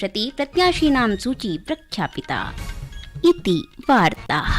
प्रति प्रत्याशीनां सूची प्रख्यापिता इति वार्ताः।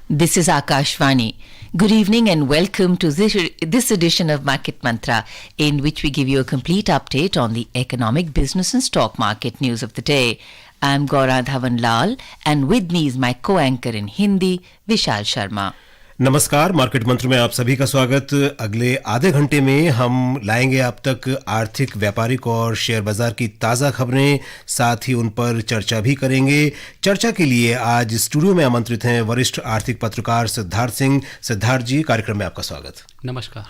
This is Akashvani. Good evening and welcome to this edition of Market Mantra, in which we give you a complete update on the economic, business and stock market news of the day. I'm Gaura Dhawan Lal and with me is my co-anchor in Hindi, Vishal Sharma. नमस्कार, market मंत्र में आप सभी का स्वागत। अगले आधे घंटे में हम लाएंगे आप तक आर्थिक, व्यापारिक और शेयर बाजार की ताज़ा खबरें, साथ ही उन पर चर्चा भी करेंगे। चर्चा के लिए आज स्टूडियो में आमंत्रित हैं वरिष्ठ आर्थिक पत्रकार सिद्धार्थ सिंह। सिद्धार्थ जी, कार्यक्रम में आपका स्वागत। नमस्कार।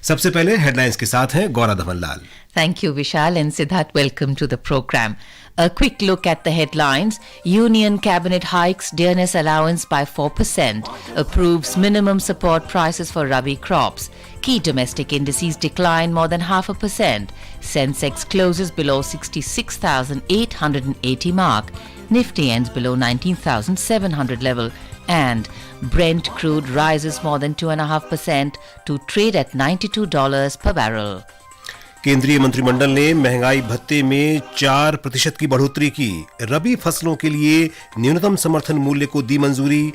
सबसे पहले हेडलाइंस के साथ हैं गौरा धवन लाल। Thank you, Vishal, and Siddharth, welcome to the program. A quick look at the headlines. Union Cabinet hikes dearness allowance by 4%, approves minimum support prices for Rabi crops. Key domestic indices decline more than 0.5%. Sensex closes below 66,880 mark. Nifty ends below 19,700 level. And Brent crude rises more than 2.5% to trade at $92 per barrel. केंद्रीय मंत्रिमंडल ने महंगाई भत्ते में 4% की बढ़ोतरी की। रबी फसलों के लिए न्यूनतम समर्थन मूल्य को दी मंजूरी।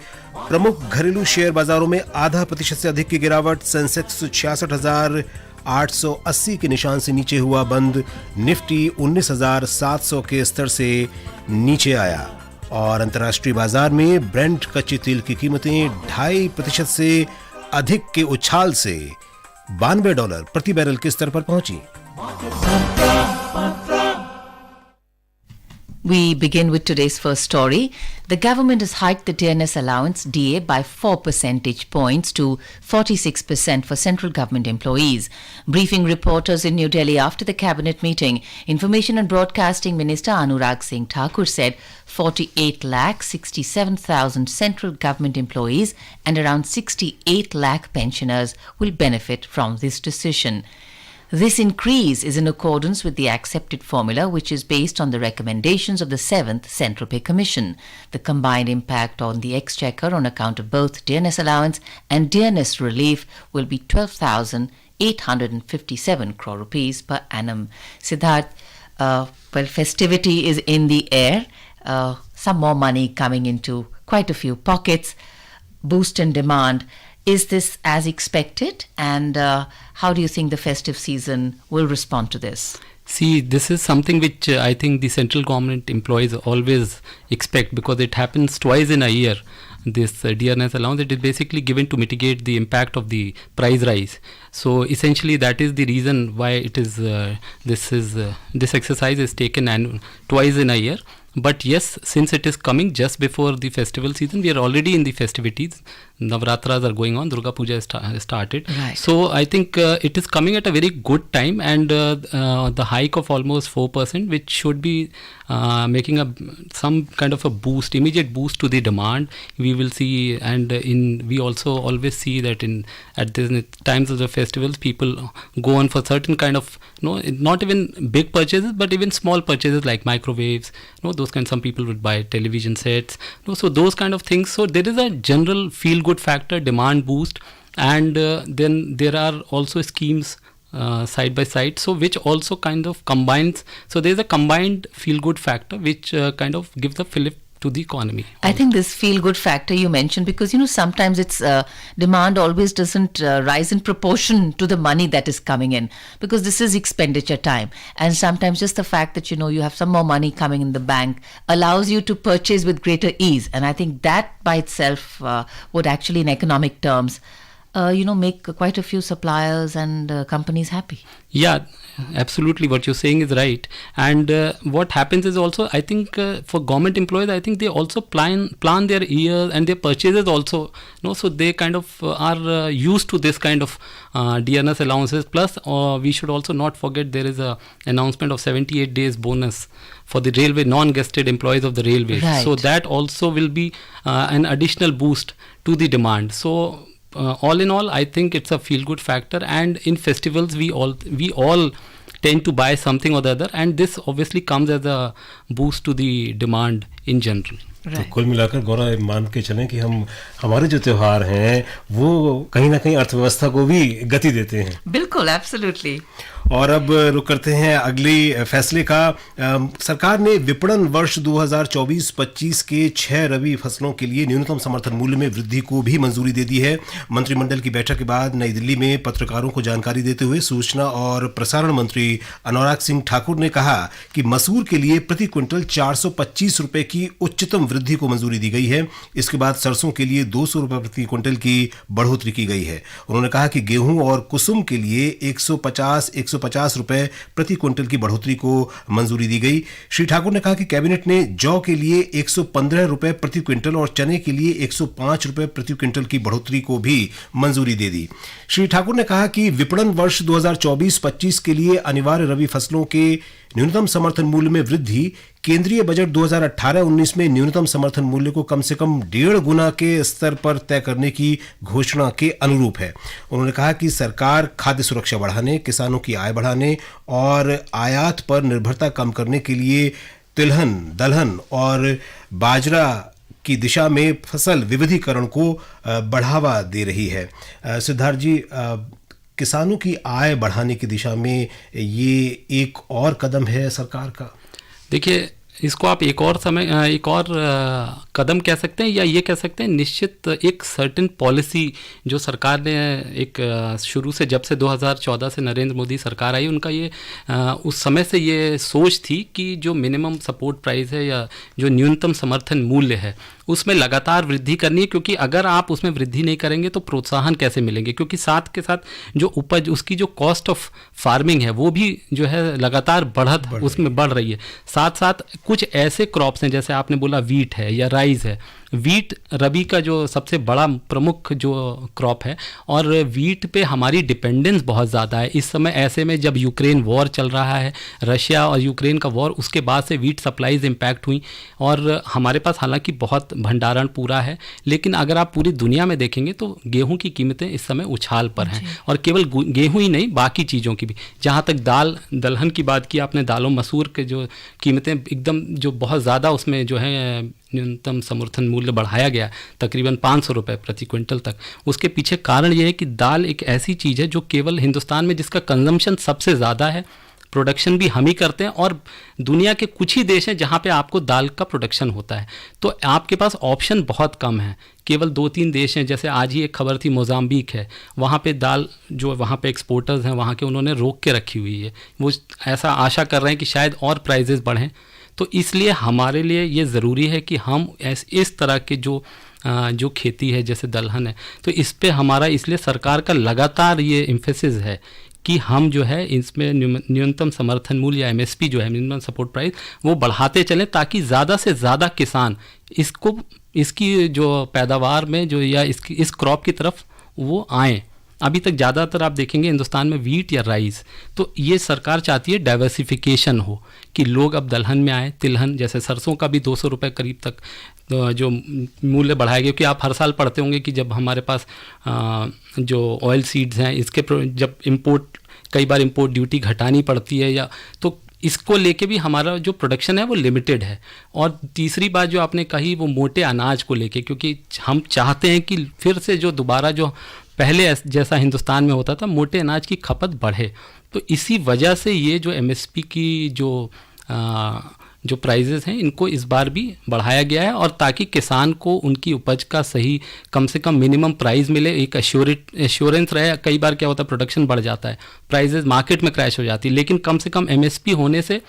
प्रमुख घरेलू शेयर बाजारों में 0.5% से अधिक की गिरावट। सेंसेक्स 66,880 के निशान से नीचे हुआ बंद। निफ्टी 19,700 के स्तर से नीचे आया। और अंतर्राष्ट्रीय बाजार में ब्रेंट कच्चे तेल की कीमतें 2.5% से अधिक के उछाल से $92 प्रति बैरल के स्तर पर पहुंची। We begin with today's first story. The government has hiked the dearness allowance DA by 4 percentage points to 46% for central government employees. Briefing reporters in New Delhi after the cabinet meeting, Information and Broadcasting Minister Anurag Singh Thakur said 48,67,000 central government employees and around 68 lakh pensioners will benefit from this decision. This increase is in accordance with the accepted formula, which is based on the recommendations of the 7th Central Pay Commission. The combined impact on the exchequer on account of both dearness allowance and dearness relief will be 12,857 crore rupees per annum. Siddharth, festivity is in the air. Some more money coming into quite a few pockets. Boost in demand. Is this as expected? And how do you think the festive season will respond to this? See, this is something which I think the central government employees always expect, because it happens twice in a year. This dearness allowance, it is basically given to mitigate the impact of the price rise. So essentially that is the reason why it is this exercise is taken twice in a year. But yes, since it is coming just before the festival season, we are already in the festivities. Navratras are going on, Durga Puja has started. Right. So I think it is coming at a very good time, and the hike of almost 4%, which should be making some kind of a boost, immediate boost to the demand. We will see, and we also always see that at the times of the festivals, people go on for certain kind of, not even big purchases, but even small purchases like microwaves, those kind. Some people would buy television sets, so those kind of things. So there is a general feel good factor, demand boost, and then there are also schemes side by side, so which also kind of combines. So there is a combined feel good factor which kind of gives a fillip to the economy. I think this feel good factor you mentioned, because sometimes it's demand always doesn't rise in proportion to the money that is coming in, because this is expenditure time, and sometimes just the fact that you have some more money coming in the bank allows you to purchase with greater ease. And I think that by itself would actually, in economic terms, make quite a few suppliers and companies happy. Yeah, absolutely. What you're saying is right. And what happens is also, I think for government employees, I think they also plan their year and their purchases also. So they kind of are used to this kind of DNS allowances. Plus, we should also not forget there is a announcement of 78 days bonus for the railway non-guested employees of the railway. Right. So that also will be an additional boost to the demand. So all in all, I think it's a feel-good factor, and in festivals we all tend to buy something or the other, and this obviously comes as a boost to the demand in general. तो कुल मिलाकर गौरव मान के चलें कि हमारे जो त्योहार हैं वो कहीं ना कहीं अर्थव्यवस्था को भी गति देते हैं। बिल्कुल, एब्सोल्युटली। और अब रुक करते हैं अगली फैसले का। सरकार ने विपणन वर्ष 2024-25 के 6 रबी फसलों के लिए न्यूनतम समर्थन मूल्य में वृद्धि को भी मंजूरी दे दी है। मंत्रिमंडल की बैठक के बाद नई दिल्ली में पत्रकारों को जानकारी देते हुए सूचना और प्रसारण मंत्री अनुराग सिंह ठाकुर ने कहा कि मसूर के लिए प्रति क्विंटल 425 रुपए की उच्चतम वृद्धि को मंजूरी दी गई है। इसके बाद सरसों के लिए 200 रुपए प्रति क्विंटल की बढ़ोतरी की गई है। उन्होंने कहा कि गेहूं और कुसुम के लिए 150 रुपए प्रति क्विंटल की बढ़ोतरी को मंजूरी दी गई। श्री ठाकुर ने कहा कि कैबिनेट ने जौ के लिए 115 रुपए प्रति क्विंटल और चने के लिए 105 रुपए प्रति क्विंटल की बढ़ोतरी को भी मंजूरी दे दी। श्री ठाकुर ने कहा कि विपणन वर्ष 2024-25 के लिए अनिवार्य रबी फसलों के न्यूनतम समर्थन मूल्य में वृद्धि केंद्रीय बजट 2018-19 में न्यूनतम समर्थन मूल्य को कम से कम 1.5 गुना के स्तर पर तय करने की घोषणा के अनुरूप है। उन्होंने कहा कि सरकार खाद्य सुरक्षा बढ़ाने, किसानों की आय बढ़ाने और आयात पर निर्भरता कम करने के लिए तिलहन, दलहन और बाजरा की दिशा में फसल विविधीकरण को बढ़ावा दे रही है। सिद्धार्थ जी, किसानों की आय बढ़ाने की दिशा में ये एक और कदम है सरकार का? देखिए, इसको आप एक और कदम कह सकते हैं, या ये कह सकते हैं निश्चित एक सर्टेन पॉलिसी जो सरकार ने एक शुरू से, जब से 2014 से नरेंद्र मोदी सरकार आई, उनका ये उस समय से ये सोच थी कि जो मिनिमम सपोर्ट प्राइस है या जो न्यूनतम समर्थन मूल्य है उसमें लगातार वृद्धि करनी है, क्योंकि अगर आप उसमें वृद्धि नहीं करेंगे तो प्रोत्साहन कैसे मिलेंगे, क्योंकि साथ के साथ जो उपज, उसकी जो कॉस्ट ऑफ फार्मिंग है वो भी जो है लगातार उसमें बढ़ रही है। साथ साथ कुछ ऐसे क्रॉप्स हैं, जैसे आपने बोला वीट है या राइस है। वीट रबी का जो सबसे बड़ा प्रमुख जो क्रॉप है, और वीट पे हमारी डिपेंडेंस बहुत ज़्यादा है इस समय। ऐसे में जब यूक्रेन वॉर चल रहा है, रशिया और यूक्रेन का वॉर, उसके बाद से वीट सप्लाईज इम्पैक्ट हुई, और हमारे पास हालांकि बहुत भंडारण पूरा है, लेकिन अगर आप पूरी दुनिया में देखेंगे तो गेहूं की कीमतें इस समय उछाल पर हैं। और केवल गेहूं ही नहीं, बाकी चीज़ों की भी। जहाँ तक दलहन की बात की आपने, दालों मसूर के जो कीमतें एकदम जो बहुत ज़्यादा, उसमें जो है न्यूनतम समर्थन मूल्य बढ़ाया गया तकरीबन 500 रुपये प्रति क्विंटल तक। उसके पीछे कारण ये है कि दाल एक ऐसी चीज़ है जो केवल हिंदुस्तान में, जिसका कंजम्पशन सबसे ज़्यादा है, प्रोडक्शन भी हम ही करते हैं, और दुनिया के कुछ ही देश हैं जहाँ पे आपको दाल का प्रोडक्शन होता है। तो आपके पास ऑप्शन बहुत कम है। केवल 2-3 देश हैं, जैसे आज ही एक खबर थी, मोजाम्बिक है, वहाँ पे दाल जो वहाँ पे एक्सपोर्टर्स हैं वहाँ के, उन्होंने रोक के रखी हुई है। वो ऐसा आशा कर रहे हैं कि शायद और प्राइजेस बढ़ें। तो इसलिए हमारे लिए ये ज़रूरी है कि हम इस तरह के जो खेती है, जैसे दलहन है, तो इस पे हमारा, इसलिए सरकार का लगातार ये एम्फेसिस है कि हम जो है इसमें न्यूनतम समर्थन मूल्य या MSP जो है, मिनिमम सपोर्ट प्राइस, वो बढ़ाते चलें, ताकि ज़्यादा से ज़्यादा किसान इसकी जो पैदावार में जो, या इस क्रॉप की तरफ वो आएँ। अभी तक ज़्यादातर आप देखेंगे हिंदुस्तान में वीट या राइस, तो ये सरकार चाहती है डाइवर्सिफिकेशन हो, कि लोग अब दलहन में आए। तिलहन, जैसे सरसों का भी 200 रुपये करीब तक जो मूल्य बढ़ाया गया, क्योंकि आप हर साल पढ़ते होंगे कि जब हमारे पास जो ऑयल सीड्स हैं, इसके जब कई बार इम्पोर्ट ड्यूटी घटानी पड़ती है, या तो इसको लेके भी हमारा जो प्रोडक्शन है वो लिमिटेड है। और तीसरी बात जो आपने कही, वो मोटे अनाज को लेके, क्योंकि हम चाहते हैं कि फिर से जो दोबारा जो पहले जैसा हिंदुस्तान में होता था, मोटे अनाज की खपत बढ़े। तो इसी वजह से ये जो MSP की जो प्राइजेस हैं, इनको इस बार भी बढ़ाया गया है, और ताकि किसान को उनकी उपज का सही, कम से कम मिनिमम प्राइस मिले, एक एश्योरेंस रहे। कई बार क्या होता है, प्रोडक्शन बढ़ जाता है, प्राइजेस मार्केट में क्रैश हो जाती है, लेकिन कम से कम MSP होने से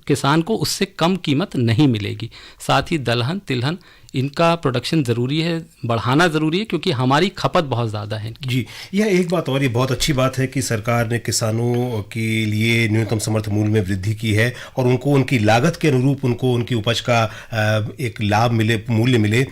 किसान को उससे कम कीमत नहीं मिलेगी। साथ ही दलहन, तिलहन, इनका प्रोडक्शन ज़रूरी है, बढ़ाना ज़रूरी है, क्योंकि हमारी खपत बहुत ज़्यादा है इनकी। जी, यह एक बात और ये बहुत अच्छी बात है कि सरकार ने किसानों के लिए न्यूनतम समर्थन मूल्य में वृद्धि की है और उनको उनकी लागत के अनुरूप उनको उनकी उपज का एक लाभ मिले, मूल्य मिले।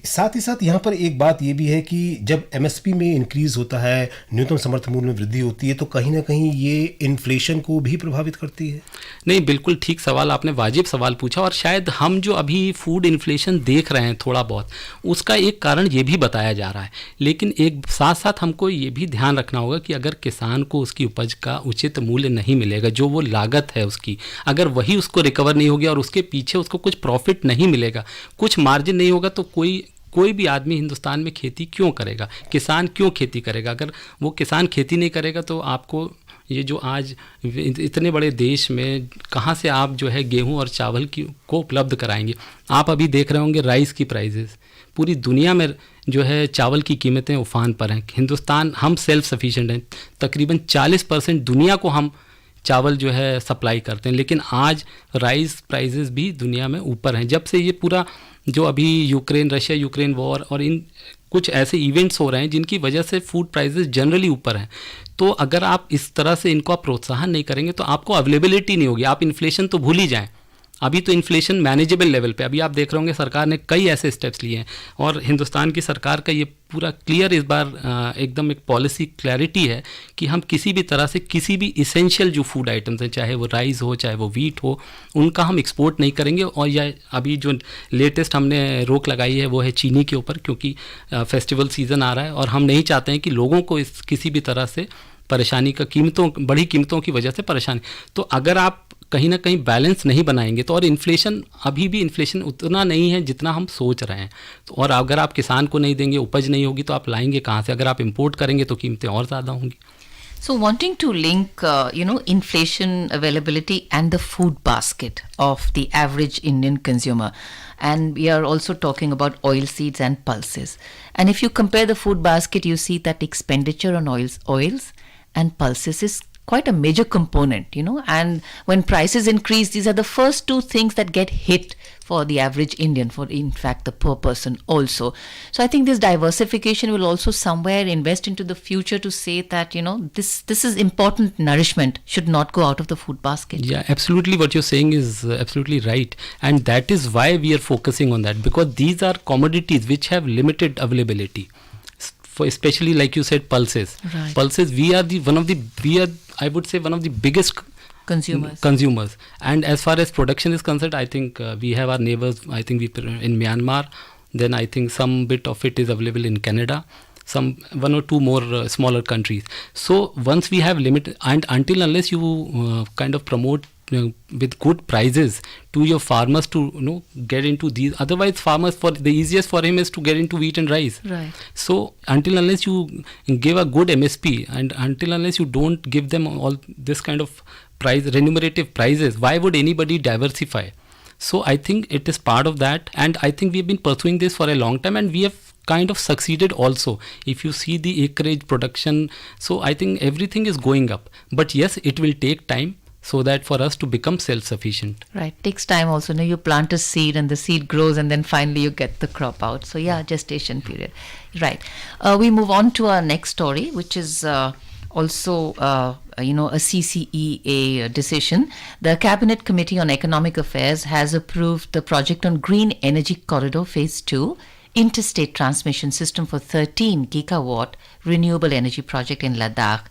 साथ ही साथ यहाँ पर एक बात ये भी है कि जब एमएसपी में इंक्रीज होता है, न्यूनतम समर्थन मूल्य में वृद्धि होती है, तो कहीं ना कहीं ये इन्फ्लेशन को भी प्रभावित करती है। नहीं, बिल्कुल ठीक सवाल आपने, वाजिब सवाल पूछा। और शायद हम जो अभी फूड इन्फ्लेशन देख रहे हैं थोड़ा बहुत, उसका एक कारण ये भी बताया जा रहा है। लेकिन एक साथ साथ हमको ये भी ध्यान रखना होगा कि अगर किसान को उसकी उपज का उचित मूल्य नहीं मिलेगा, जो वो लागत है उसकी, अगर वही उसको रिकवर नहीं होगी और उसके पीछे उसको कुछ प्रॉफिट नहीं मिलेगा, कुछ मार्जिन नहीं होगा, तो कोई भी आदमी हिंदुस्तान में खेती क्यों करेगा, किसान क्यों खेती करेगा? अगर वो किसान खेती नहीं करेगा तो आपको ये जो आज इतने बड़े देश में कहाँ से आप जो है गेहूं और चावल को उपलब्ध कराएंगे? आप अभी देख रहे होंगे राइस की प्राइजेस, पूरी दुनिया में जो है चावल की कीमतें उफान पर हैं। हिंदुस्तान, हम सेल्फ सफिशिएंट हैं, तकरीबन 40% दुनिया को हम चावल जो है सप्लाई करते हैं, लेकिन आज राइस प्राइजेस भी दुनिया में ऊपर हैं। जब से ये पूरा जो अभी रशिया यूक्रेन वॉर और इन कुछ ऐसे इवेंट्स हो रहे हैं जिनकी वजह से फूड प्राइसेस जनरली ऊपर हैं, तो अगर आप इस तरह से इनको आप प्रोत्साहन नहीं करेंगे तो आपको अवेलेबिलिटी नहीं होगी। आप इन्फ्लेशन तो भूल ही जाएं, अभी तो इन्फ्लेशन मैनेजेबल लेवल पे, अभी आप देख रहे होंगे सरकार ने कई ऐसे स्टेप्स लिए हैं और हिंदुस्तान की सरकार का ये पूरा क्लियर इस बार एकदम एक पॉलिसी क्लैरिटी है कि हम किसी भी तरह से किसी भी इसेंशियल जो फूड आइटम्स हैं, चाहे वो राइस हो चाहे वो व्हीट हो, उनका हम एक्सपोर्ट नहीं करेंगे। और यह अभी जो लेटेस्ट हमने रोक लगाई है वो है चीनी के ऊपर, क्योंकि फेस्टिवल सीज़न आ रहा है और हम नहीं चाहते हैं कि लोगों को इस किसी भी तरह से परेशानी का बड़ी कीमतों की वजह से परेशानी। तो अगर आप कहीं ना कहीं बैलेंस नहीं बनाएंगे तो, और इन्फ्लेशन अभी भी इन्फ्लेशन उतना नहीं है जितना हम सोच रहे हैं, तो और अगर आप किसान को नहीं देंगे, उपज नहीं होगी, तो आप लाएंगे कहाँ से? अगर आप इंपोर्ट करेंगे तो कीमतें और ज़्यादा होंगी। So wanting to link, inflation, availability and the food basket of the average Indian consumer. And we are also talking about oilseeds and pulses. And if you compare the food basket, you see that expenditure on oils and pulses is quite a major component, and when prices increase, these are the first two things that get hit for the average Indian, for in fact the poor person also. So I think this diversification will also somewhere invest into the future to say that, this is important nourishment should not go out of the food basket. Yeah, absolutely, what you're saying is absolutely right, and that is why we are focusing on that, because these are commodities which have limited availability. For especially like you said, pulses. Right. Pulses, I would say one of the biggest consumers. And as far as production is concerned, I think we have our neighbors. I think in Myanmar. Then I think some bit of it is available in Canada. Some one or two more smaller countries. So once we have limited, and until unless you kind of promote with good prices to your farmers to get into these, otherwise farmers, for the easiest for him is to get into wheat and rice. Right. So until unless you give a good MSP and until unless you don't give them all this kind of remunerative prices, why would anybody diversify? So I think it is part of that, and I think we've been pursuing this for a long time, and we have kind of succeeded also. If you see the acreage production, so I think everything is going up, but yes, it will take time so that for us to become self-sufficient. Right, takes time also. You plant a seed and the seed grows and then finally you get the crop out. So yeah, gestation period. Right. We move on to our next story, which is also a CCEA decision. The Cabinet Committee on Economic Affairs has approved the project on Green Energy Corridor Phase 2, Interstate Transmission System for 13 gigawatt renewable energy project in Ladakh.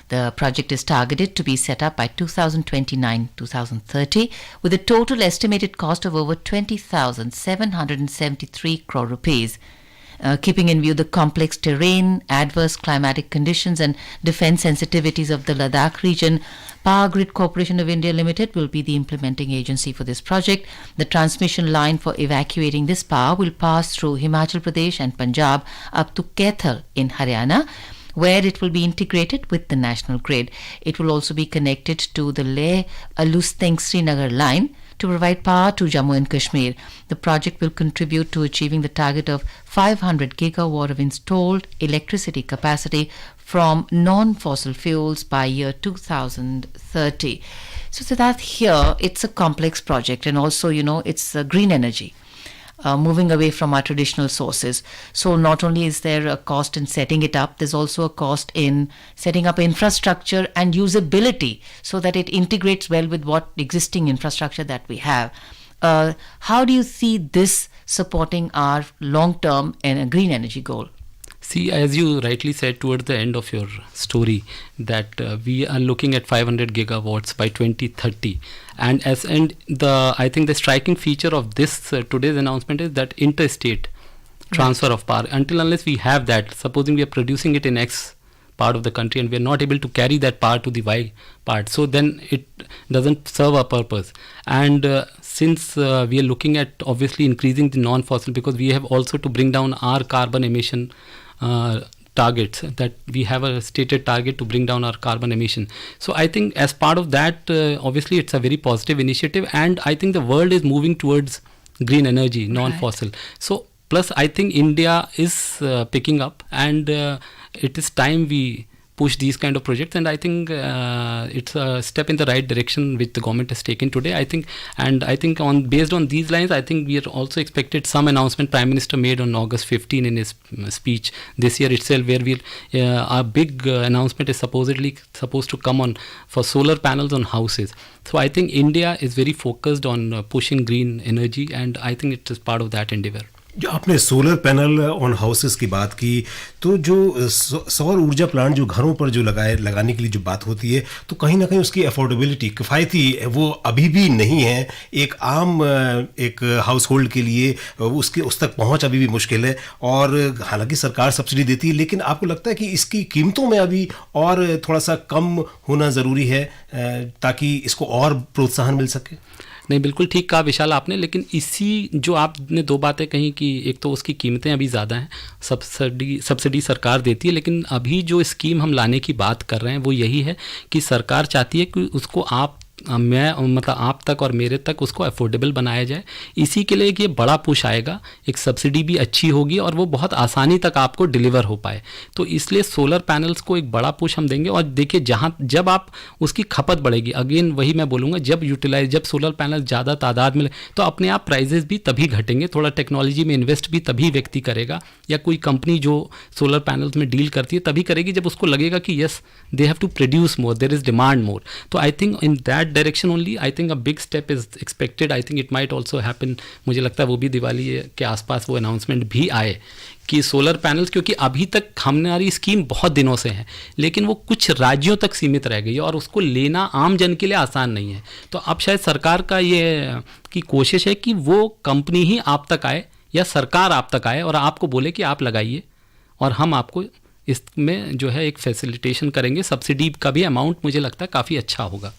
The project is targeted to be set up by 2029-2030 with a total estimated cost of over 20,773 crore rupees. Keeping in view the complex terrain, adverse climatic conditions and defense sensitivities of the Ladakh region, Power Grid Corporation of India Limited will be the implementing agency for this project. The transmission line for evacuating this power will pass through Himachal Pradesh and Punjab up to Kaithal in Haryana, where it will be integrated with the national grid. It will also be connected to the Leh-Alusteng-Srinagar line to provide power to Jammu and Kashmir. The project will contribute to achieving the target of 500 gigawatt of installed electricity capacity from non-fossil fuels by year 2030. So that here, it's a complex project, and also, it's green energy. moving away from our traditional sources. So not only is there a cost in setting it up, there's also a cost in setting up infrastructure and usability so that it integrates well with what existing infrastructure that we have. How do you see this supporting our long-term green energy goal? See, as you rightly said towards the end of your story, that we are looking at 500 gigawatts by 2030, and I think the striking feature of this today's announcement is that interstate transfer of power. Until unless we have that, supposing we are producing it in X part of the country and we are not able to carry that power to the Y part, so then it doesn't serve a purpose. And since we are looking at obviously increasing the non-fossil, because we have also to bring down our carbon emission targets, that we have a stated target to bring down our carbon emission. So I think as part of that, obviously it's a very positive initiative, and I think the world is moving towards green energy, non-fossil. Right. So plus I think India is picking up, and it is time we push these kind of projects, and I think it's a step in the right direction which the government has taken today, I think. And I think based on these lines, I think we are also expected some announcement Prime Minister made on August 15 in his speech this year itself, where our big announcement is supposed to come on for solar panels on houses. So I think India is very focused on pushing green energy, and I think it is part of that endeavor. जो आपने solar panel on houses की बात की, तो जो सौर ऊर्जा plant जो घरों पर जो लगाने के लिए जो बात होती है, तो कहीं ना कहीं उसकी अफोर्डेबिलिटी, किफ़ायती, वो अभी भी नहीं है। एक आम एक हाउस होल्ड के लिए उस तक पहुंच अभी भी मुश्किल है, और हालांकि सरकार सब्सिडी देती है, लेकिन आपको लगता है कि इसकी कीमतों में अभी और थोड़ा सा कम होना ज़रूरी है ताकि इसको और प्रोत्साहन मिल सके? नहीं, बिल्कुल ठीक कहा विशाल आपने, लेकिन इसी जो आपने दो बातें कही कि एक तो उसकी कीमतें अभी ज़्यादा हैं, सब्सिडी सरकार देती है, लेकिन अभी जो स्कीम हम लाने की बात कर रहे हैं वो यही है कि सरकार चाहती है कि उसको आप तक और मेरे तक उसको अफोर्डेबल बनाया जाए। इसी के लिए कि ये बड़ा पुश आएगा, एक सब्सिडी भी अच्छी होगी और वो बहुत आसानी तक आपको डिलीवर हो पाए। तो इसलिए सोलर पैनल्स को एक बड़ा पुश हम देंगे। और देखिए, जब आप उसकी खपत बढ़ेगी, अगेन वही मैं बोलूँगा, जब सोलर पैनल ज़्यादा तादाद में तो अपने आप प्राइजेस भी तभी घटेंगे। थोड़ा टेक्नोलॉजी में इन्वेस्ट भी तभी व्यक्ति करेगा, या कोई कंपनी जो सोलर पैनल्स में डील करती है तभी करेगी जब उसको लगेगा कि yes, they have to produce more, there is demand more. तो I think in that direction only I think a big step is expected. I think it might also happen, मुझे लगता है वो भी दिवाली के आसपास वो अनाउंसमेंट भी आए कि सोलर पैनल्स, क्योंकि अभी तक हमारी स्कीम बहुत दिनों से है लेकिन वो कुछ राज्यों तक सीमित रह गई है और उसको लेना आम जन के लिए आसान नहीं है। तो अब शायद सरकार का ये की कोशिश है कि वो कंपनी ही आप तक आए या सरकार आप तक आए और आपको बोले कि आप लगाइए और हम आपको इसमें जो है एक फैसिलिटेशन करेंगे। सब्सिडी का भी अमाउंट मुझे लगता है काफ़ी अच्छा होगा।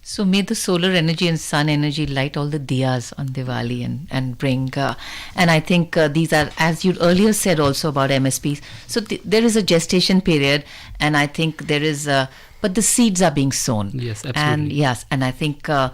So may the solar energy and sun energy light all the diyas on Diwali and bring, and I think these are, as you earlier said also about MSPs, so there is a gestation period, and I think there is, but the seeds are being sown. Yes, absolutely. And I think a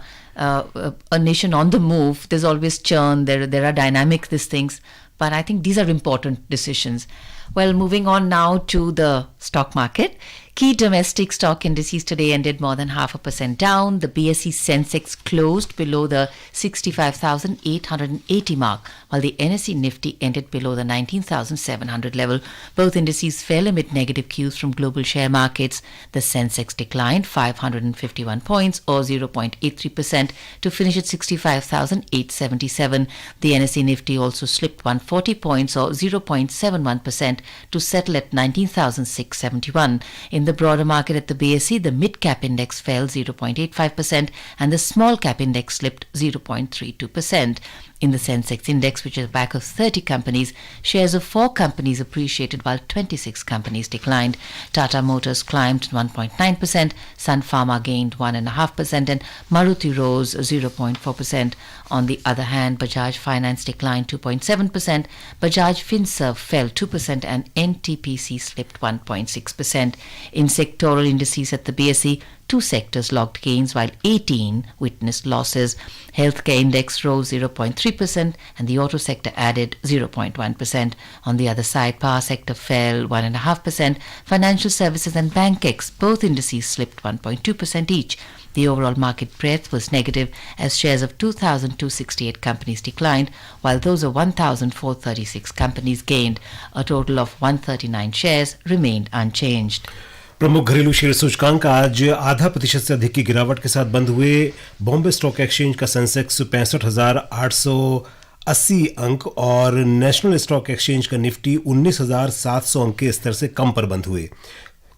nation on the move, there's always churn, there are dynamic these things, but I think these are important decisions. Well, moving on now to the stock market. Key domestic stock indices today ended more than 0.5% down. The BSE Sensex closed below the 65,880 mark, while the NSE Nifty ended below the 19,700 level. Both indices fell amid negative cues from global share markets. The Sensex declined 551 points or 0.83% to finish at 65,877. The NSE Nifty also slipped 140 points or 0.71% to settle at 19,671. In the broader market at the BSE, the mid-cap index fell 0.85% and the small-cap index slipped 0.32%. In the Sensex index, which is a pack of 30 companies, shares of 4 companies appreciated while 26 companies declined. Tata Motors climbed 1.9%, Sun Pharma gained 1.5% and Maruti rose 0.4%. On the other hand, Bajaj Finance declined 2.7%, Bajaj Finserv fell 2% and NTPC slipped 1.6%. In sectoral indices at the BSE, 2 sectors logged gains while 18 witnessed losses. Healthcare index rose 0.3% and the auto sector added 0.1%. On the other side, power sector fell 1.5%. Financial services and BankX, both indices slipped 1.2% each. The overall market breadth was negative as shares of 2,268 companies declined, while those of 1,436 companies gained. A total of 139 shares remained unchanged. प्रमुख घरेलू share सूचकांक आज 0.5% से अधिक की गिरावट के साथ बंद हुए। बॉम्बे स्टॉक एक्सचेंज का सेंसेक्स 65,880 अंक और नेशनल स्टॉक एक्सचेंज का निफ्टी 19,700 अंक के स्तर से कम पर बंद हुए।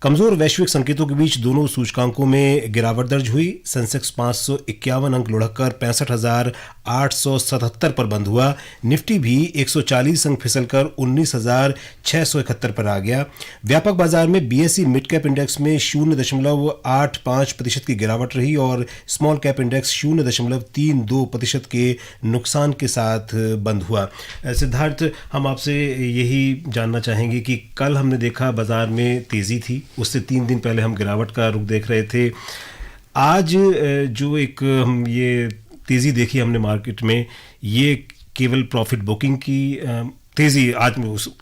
कमजोर वैश्विक संकेतों के बीच दोनों सूचकांकों में गिरावट दर्ज हुई। सेंसेक्स 551 अंक लुढ़ककर 65,877 पर बंद हुआ। निफ्टी भी 140 अंक फिसलकर 19,671 पर आ गया। व्यापक बाजार में बीएसई मिड कैप इंडेक्स में 0.85% की गिरावट रही और स्मॉल कैप इंडेक्स 0.32% के नुकसान के साथ बंद हुआ। सिद्धार्थ, हम आपसे यही जानना चाहेंगे कि कल हमने देखा बाजार में तेजी थी, उससे 3 दिन पहले हम गिरावट का रुख देख रहे थे। आज जो एक हम ये तेज़ी देखी हमने मार्केट में, ये केवल प्रॉफिट बुकिंग की तेज़ी, आज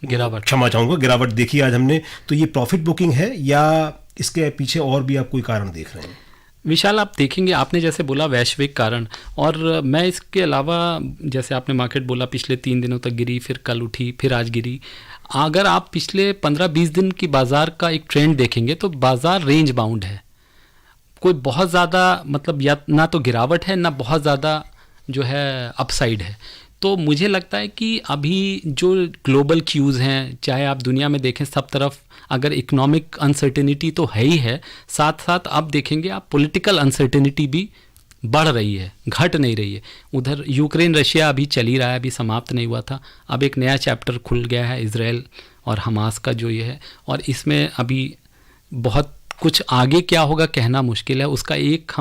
गिरावट, क्षमा चाहूँगा, गिरावट देखी आज हमने, तो ये प्रॉफिट बुकिंग है या इसके पीछे और भी आप कोई कारण देख रहे हैं? विशाल, आप देखेंगे, आपने जैसे बोला वैश्विक कारण, और मैं इसके अलावा जैसे आपने मार्केट बोला पिछले 3 दिनों तक गिरी, फिर कल उठी, फिर आज गिरी। अगर आप पिछले 15-20 दिन की बाज़ार का एक ट्रेंड देखेंगे तो बाज़ार रेंज बाउंड है। कोई बहुत ज़्यादा मतलब या ना तो गिरावट है ना बहुत ज़्यादा जो है अपसाइड है। तो मुझे लगता है कि अभी जो ग्लोबल क्यूज़ हैं, चाहे आप दुनिया में देखें सब तरफ, अगर इकोनॉमिक अनसर्टेनिटी तो है ही है, साथ साथ आप देखेंगे आप पॉलिटिकल अनसर्टेनिटी भी बढ़ रही है, घट नहीं रही है। उधर यूक्रेन रशिया अभी चल ही रहा है, अभी समाप्त नहीं हुआ था। अब एक नया चैप्टर खुल गया है इजराइल और हमास का जो ये है, और इसमें अभी बहुत कुछ आगे क्या होगा कहना मुश्किल है। उसका एक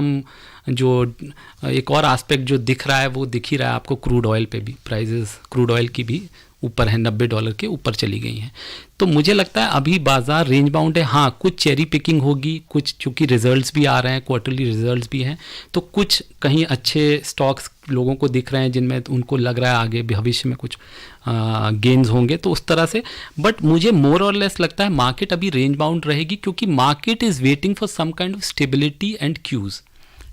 और एस्पेक्ट जो दिख रहा है वो दिख ही रहा है आपको, क्रूड ऑयल पे भी प्राइजेस, क्रूड ऑयल की भी ऊपर है, $90 के ऊपर चली गई हैं। तो मुझे लगता है अभी बाज़ार रेंज बाउंड है। हाँ, कुछ चेरी पिकिंग होगी, कुछ चूँकि रिजल्ट्स भी आ रहे हैं, क्वार्टरली रिजल्ट्स भी हैं, तो कुछ कहीं अच्छे स्टॉक्स लोगों को दिख रहे हैं जिनमें उनको लग रहा है आगे भविष्य में कुछ गेन्स होंगे, तो उस तरह से। बट मुझे मोर और लेस लगता है मार्केट अभी रेंज बाउंड रहेगी, क्योंकि market is waiting for some kind of stability and cues,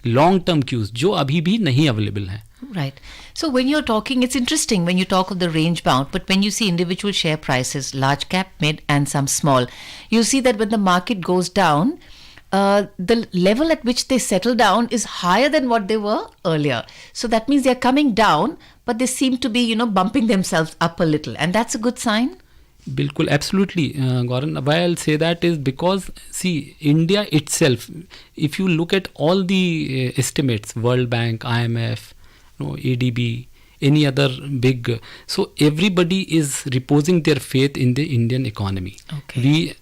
long term cues जो अभी भी नहीं अवेलेबल हैं। Right. So when you're talking, it's interesting when you talk of the range bound, but when you see individual share prices, large cap, mid, and some small, you see that when the market goes down, the level at which they settle down is higher than what they were earlier. So that means they're coming down, but they seem to be, bumping themselves up a little. And that's a good sign. बिल्कुल, absolutely Gauran, why I'll say that is because see, India itself, if you look at all the estimates, World Bank, IMF, ADB, any other big, so everybody is reposing their faith in the Indian economy. Okay.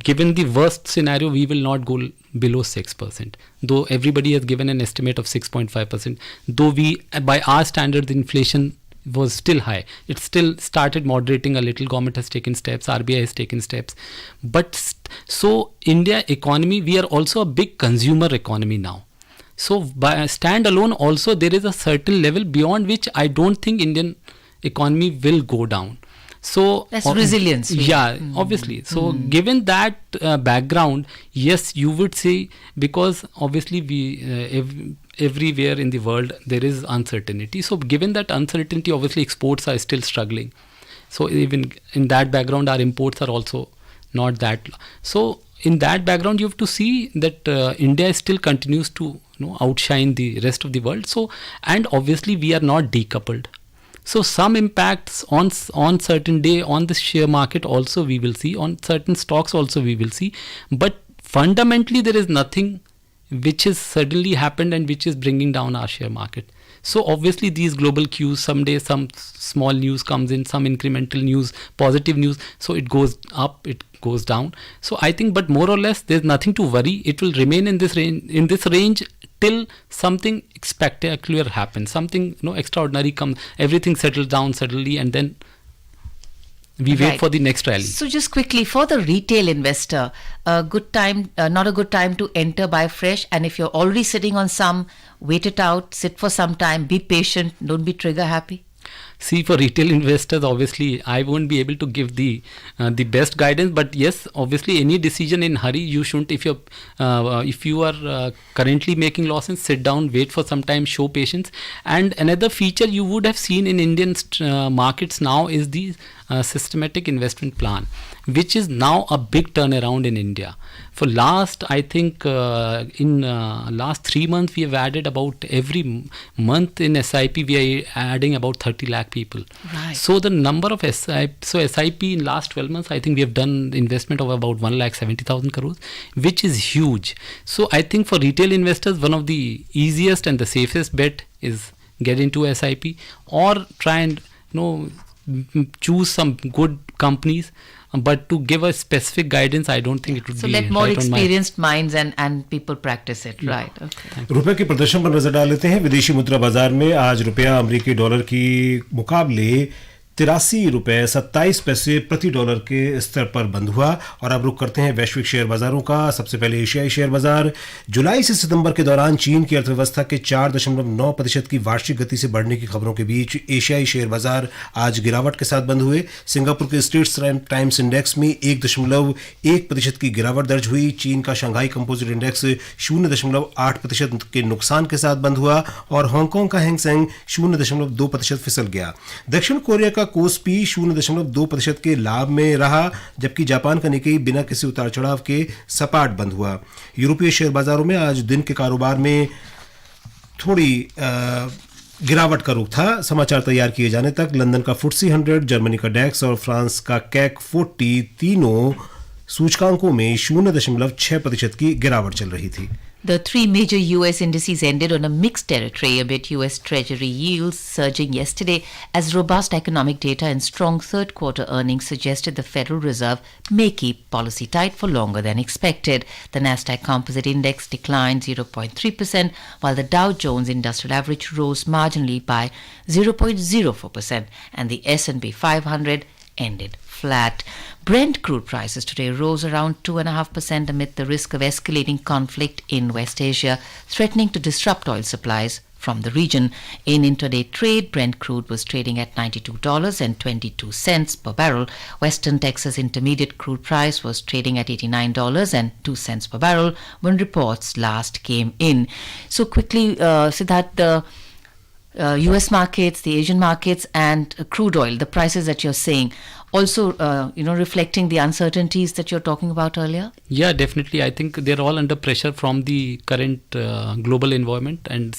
Given the worst scenario, we will not go below 6%, though everybody has given an estimate of 6.5%, though by our standards, inflation was still high. It still started moderating a little. Government has taken steps, RBI has taken steps, but so India economy, we are also a big consumer economy now. So by stand alone also there is a certain level beyond which I don't think Indian economy will go down. So that's resilience. Yeah, obviously. So given that background, yes, you would say, because obviously we everywhere in the world there is uncertainty. So given that uncertainty, obviously exports are still struggling. So even in that background, our imports are also not that. So in that background, you have to see that India still continues to outshine the rest of the world. So, and obviously we are not decoupled. So some impacts on certain day on the share market also we will see, on certain stocks also we will see. But fundamentally there is nothing which has suddenly happened and which is bringing down our share market. So obviously these global cues, someday some small news comes in, some incremental news, positive news, so it goes up, it goes down. So I think, but more or less there's nothing to worry. It will remain in this range till something spectacular happens, something extraordinary comes, everything settles down suddenly, and then we wait for the next rally. So just quickly, for the retail investor, a good time, not a good time to enter, buy fresh, and if you're already sitting on some, wait it out, sit for some time, be patient, don't be trigger happy. See, for retail investors, obviously, I won't be able to give the best guidance. But yes, obviously, any decision in hurry, you shouldn't. If you are currently making losses, sit down, wait for some time, show patience. And another feature you would have seen in Indian markets now is the systematic investment plan, which is now a big turnaround in India. For last, I think in last 3 months, we have added about every month in SIP, we are adding about 30 lakh people. Right. So the number of SIP in last 12 months, I think we have done investment of about 1,70,000 crores, which is huge. So I think for retail investors, one of the easiest and the safest bet is get into SIP, or try and choose some good companies. But to give a specific guidance, I don't think it would So be let more right on my- experienced minds and people practice it. Right. Okay. रुपए के प्रदर्शन पर नजर डाल लेते हैं। विदेशी मुद्रा बाजार में आज रुपया अमेरिकी डॉलर की मुकाबले 83 रुपए 27 पैसे प्रति डॉलर के स्तर पर बंद हुआ। और अब रुक करते हैं वैश्विक शेयर बाजारों का। सबसे पहले एशियाई शेयर बाजार। जुलाई से सितंबर के दौरान चीन की अर्थव्यवस्था के 4.9% की वार्षिक गति से बढ़ने की खबरों के बीच एशियाई शेयर बाजार आज गिरावट के साथ बंद हुए। सिंगापुर के स्ट्रेट्स टाइम्स इंडेक्स में 1.1% की गिरावट दर्ज हुई। चीन का शंघाई कंपोजिट इंडेक्स 0.8% के नुकसान के साथ बंद हुआ और हांगकांग का हैंगसेंग 0.2% फिसल गया। दक्षिण कोरिया का कोस्पी 0.2% के लाभ में रहा, जबकि जापान का निकेई बिना किसी उतार चढ़ाव के सपाट बंद हुआ। यूरोपीय शेयर बाजारों में आज दिन के कारोबार में थोड़ी गिरावट का रुख था। समाचार तैयार किए जाने तक लंदन का FTSE 100, जर्मनी का डैक्स और फ्रांस का कैक 40 तीनों सूचकांकों में 0.6% की गिरावट चल रही थी। The three major U.S. indices ended on a mixed territory amid U.S. Treasury yields surging yesterday as robust economic data and strong third-quarter earnings suggested the Federal Reserve may keep policy tight for longer than expected. The Nasdaq Composite Index declined 0.3%, while the Dow Jones Industrial Average rose marginally by 0.04%, and the S&P 500 ended flat. Brent crude prices today rose around 2.5% amid the risk of escalating conflict in West Asia, threatening to disrupt oil supplies from the region. In intraday trade, Brent crude was trading at $92.22 per barrel. Western Texas Intermediate crude price was trading at $89.02 per barrel when reports last came in. So quickly, Siddharth, the US markets, the Asian markets, and crude oil, the prices that you're saying, also, reflecting the uncertainties that you're talking about earlier? Yeah, definitely. I think they're all under pressure from the current global environment, and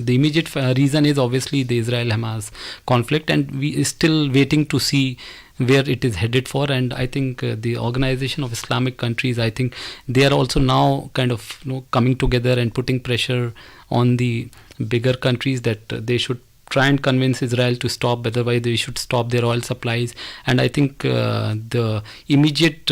the immediate reason is obviously the Israel-Hamas conflict, and we are still waiting to see where it is headed for. And I think the Organization of Islamic Countries, I think they are also now kind of coming together and putting pressure on the bigger countries that they should try and convince Israel to stop, otherwise they should stop their oil supplies. And I think the immediate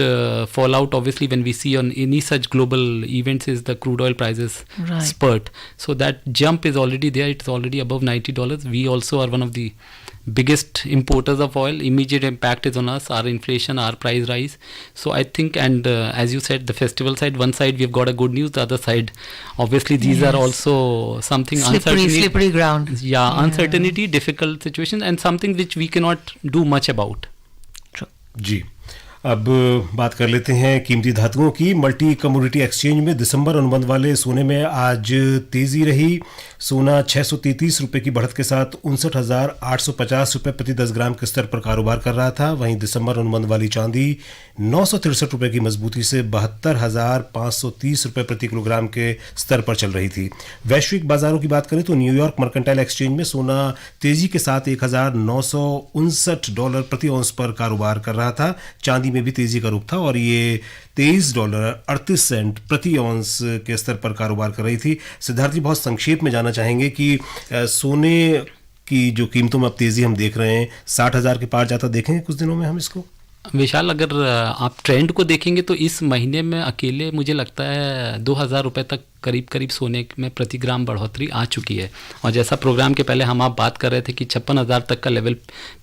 fallout, obviously, when we see on any such global events, is the crude oil prices spurt. So that jump is already there. It's already above $90. We also are one of the biggest importers of oil. Immediate impact is on us, our inflation, our price rise. So I think, and as you said, the festival side, one side we've got a good news, the other side, obviously these are also something slippery ground. Yeah, uncertainty, difficult situation, and something which we cannot do much about. जी, अब बात कर लेते हैं कीमती धातुओं की। Multi commodity exchange में दिसंबर अनुबंध वाले सोने में आज तेजी रही। सोना 633 रुपये की बढ़त के साथ 59,850 रुपये प्रति 10 ग्राम के स्तर पर कारोबार कर रहा था। वहीं दिसंबर अनुबंध वाली चांदी 963 रुपये की मजबूती से 72,530 रुपये प्रति किलोग्राम के स्तर पर चल रही थी। वैश्विक बाजारों की बात करें तो न्यूयॉर्क मर्केंटाइल एक्सचेंज में सोना तेजी के साथ $1,959 प्रति औंस पर कारोबार कर रहा था। चांदी में भी तेजी का रुख था और ये $23.38 प्रति औंस के स्तर पर कारोबार कर रही थी। सिद्धार्थ जी, बहुत संक्षेप में जानना चाहेंगे कि सोने की जो कीमतों में अब तेजी हम देख रहे हैं, 60,000 के पार जाता देखेंगे कुछ दिनों में हम इसको? विशाल, अगर आप ट्रेंड को देखेंगे तो इस महीने में अकेले मुझे लगता है 2,000 रुपये तक करीब सोने में प्रति ग्राम बढ़ोतरी आ चुकी है। और जैसा प्रोग्राम के पहले हम आप बात कर रहे थे कि 56,000 तक का लेवल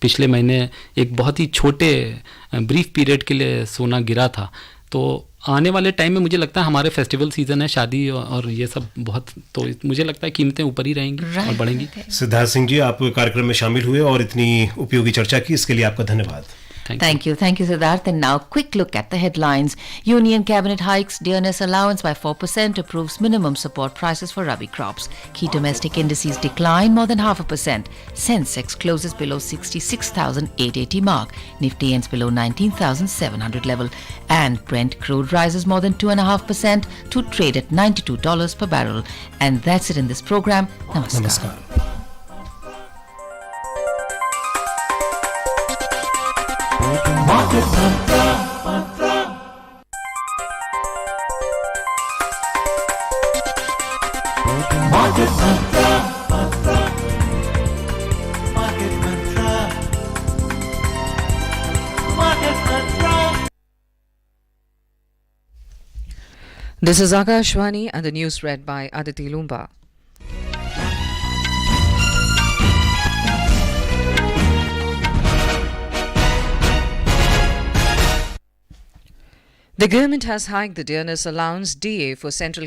पिछले महीने एक बहुत ही छोटे ब्रीफ पीरियड के लिए सोना गिरा था, तो आने वाले टाइम में मुझे लगता है हमारे फेस्टिवल सीजन है, शादी और ये सब बहुत, तो मुझे लगता है कीमतें ऊपर ही रहेंगी और बढ़ेंगी। सिद्धार्थ सिंह जी, आप कार्यक्रम में शामिल हुए और इतनी उपयोगी चर्चा की, इसके लिए आपका धन्यवाद। Thank you, Siddharth. And now, quick look at the headlines. Union Cabinet hikes dearness allowance by 4%, approves minimum support prices for rabi crops. Key domestic indices decline more than 0.5%. Sensex closes below 66,880 mark. Nifty ends below 19,700 level. And Brent crude rises more than 2.5% to trade at $92 per barrel. And that's it in this program. Namaskar. This is Akashvani and the news read by Aditi Lumba. The government has hiked the dearness allowance DA for central